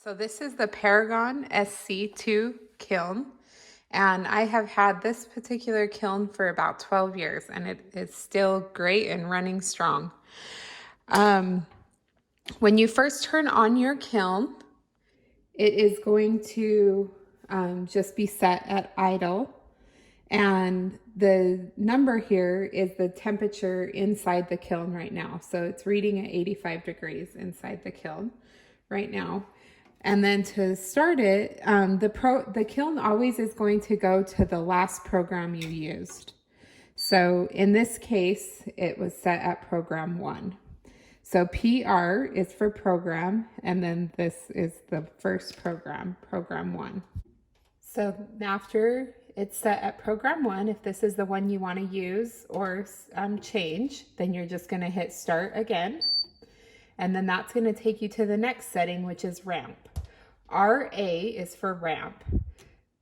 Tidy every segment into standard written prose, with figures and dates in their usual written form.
So this is the Paragon SC2 Kiln, and I have had this particular kiln for about 12 years, and it is still great and running strong. When you first turn on your kiln, it is going to just be set at idle, and the number here is the temperature inside the kiln right now. So it's reading at 85 degrees inside the kiln right now. And then to start it, the kiln always is going to go to the last program you used. So in this case, it was set at program 1. So PR is for program, and then this is the first program, program 1. So after it's set at program 1, if this is the one you want to use or change, then you're just going to hit start again. And then that's going to take you to the next setting, which is ramp. RA is for ramp.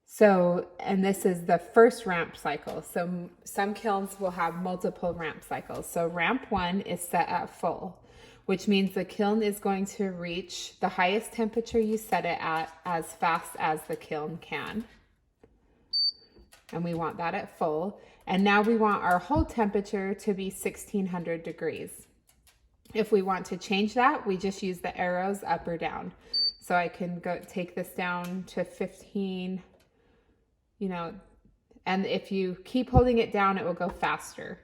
So, and this is the first ramp cycle. So some kilns will have multiple ramp cycles. So ramp 1 is set at full, which means the kiln is going to reach the highest temperature you set it at as fast as the kiln can. And we want that at full. And now we want our hold temperature to be 1600 degrees. If we want to change that, we just use the arrows up or down. So I can go take this down to 15, and if you keep holding it down, it will go faster.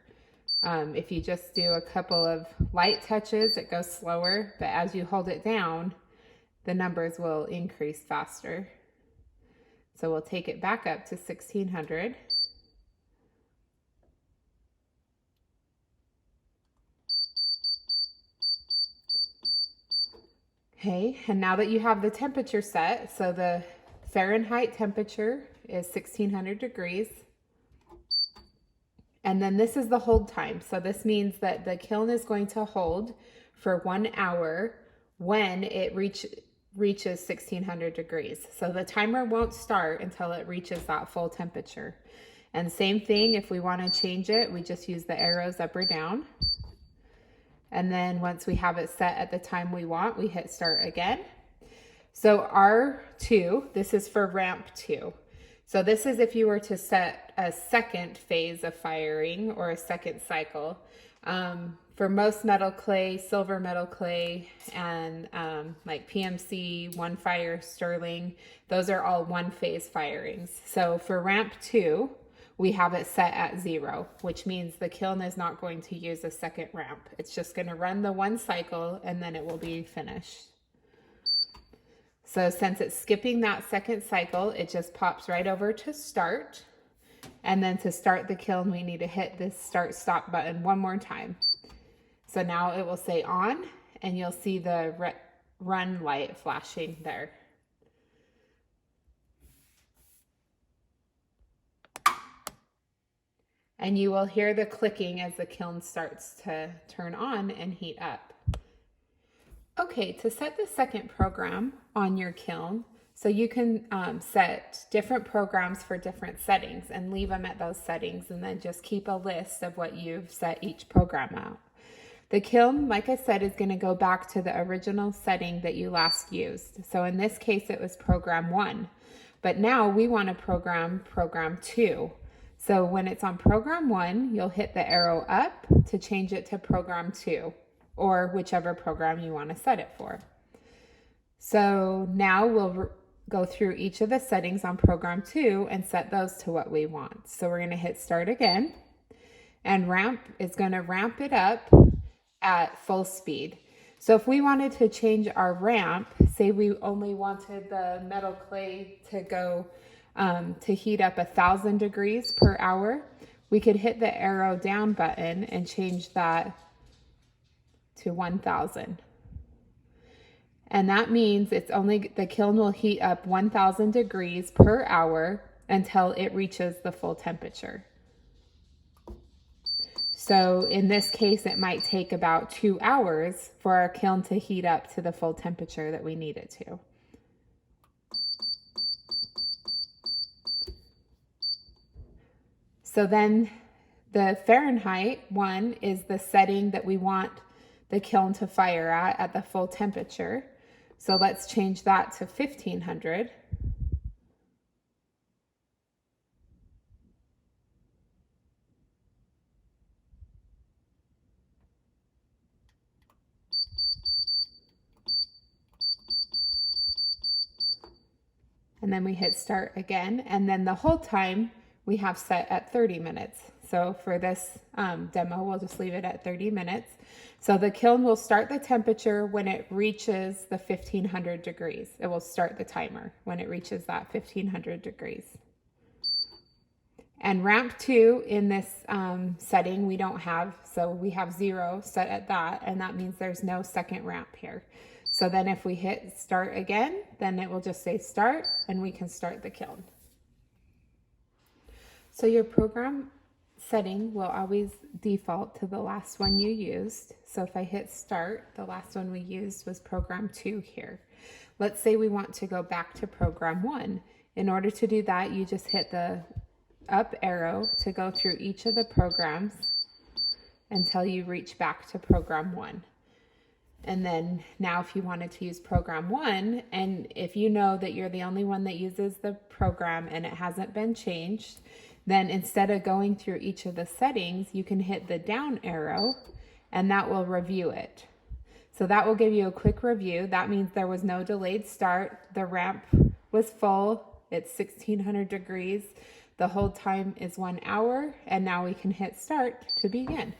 If you just do a couple of light touches, it goes slower, but as you hold it down, the numbers will increase faster. So we'll take it back up to 1600. Okay, and now that you have the temperature set, so the Fahrenheit temperature is 1600 degrees. And then this is the hold time. So this means that the kiln is going to hold for 1 hour when it reaches 1600 degrees. So the timer won't start until it reaches that full temperature. And same thing, if we want to change it, we just use the arrows up or down. And then once we have it set at the time we want, we hit start again. So R2, this is for ramp 2. So this is if you were to set a second phase of firing or a second cycle. For most metal clay, silver metal clay, and like PMC, one fire, Sterling, those are all one phase firings. So for ramp 2, we have it set at 0, which means the kiln is not going to use a second ramp. It's just going to run the one cycle and then it will be finished. So since it's skipping that second cycle, it just pops right over to start. And then to start the kiln, we need to hit this start stop button one more time. So now it will say on, and you'll see the run light flashing there. And you will hear the clicking as the kiln starts to turn on and heat up. Okay, to set the second program on your kiln, so you can set different programs for different settings and leave them at those settings, and then just keep a list of what you've set each program out. The kiln, like I said, is going to go back to the original setting that you last used. So in this case, it was program 1, but now we want to program 2. So when it's on program 1, you'll hit the arrow up to change it to program 2, or whichever program you want to set it for. So now we'll go through each of the settings on program 2 and set those to what we want. So we're going to hit start again, and ramp is going to ramp it up at full speed. So if we wanted to change our ramp, say we only wanted the metal clay to go to heat up 1000 degrees per hour, we could hit the arrow down button and change that to 1000. And that means the kiln will heat up 1000 degrees per hour until it reaches the full temperature. So in this case, it might take about 2 hours for our kiln to heat up to the full temperature that we need it to. So then the Fahrenheit one is the setting that we want the kiln to fire at the full temperature. So let's change that to 1500. And then we hit start again. And then the whole time we have set at 30 minutes. So for this demo, we'll just leave it at 30 minutes. So the kiln will start the temperature when it reaches the 1500 degrees. It will start the timer when it reaches that 1500 degrees. And ramp 2 in this setting we don't have, so we have 0 set at that, and that means there's no second ramp here. So then if we hit start again, then it will just say start, and we can start the kiln. So your program setting will always default to the last one you used. So if I hit start, the last one we used was program 2 here. Let's say we want to go back to program 1. In order to do that, you just hit the up arrow to go through each of the programs until you reach back to program 1. And then now if you wanted to use program 1, and if you know that you're the only one that uses the program and it hasn't been changed, then instead of going through each of the settings, you can hit the down arrow and that will review it. So that will give you a quick review. That means there was no delayed start. The ramp was full. It's 1600 degrees. The hold time is 1 hour, and now we can hit start to begin.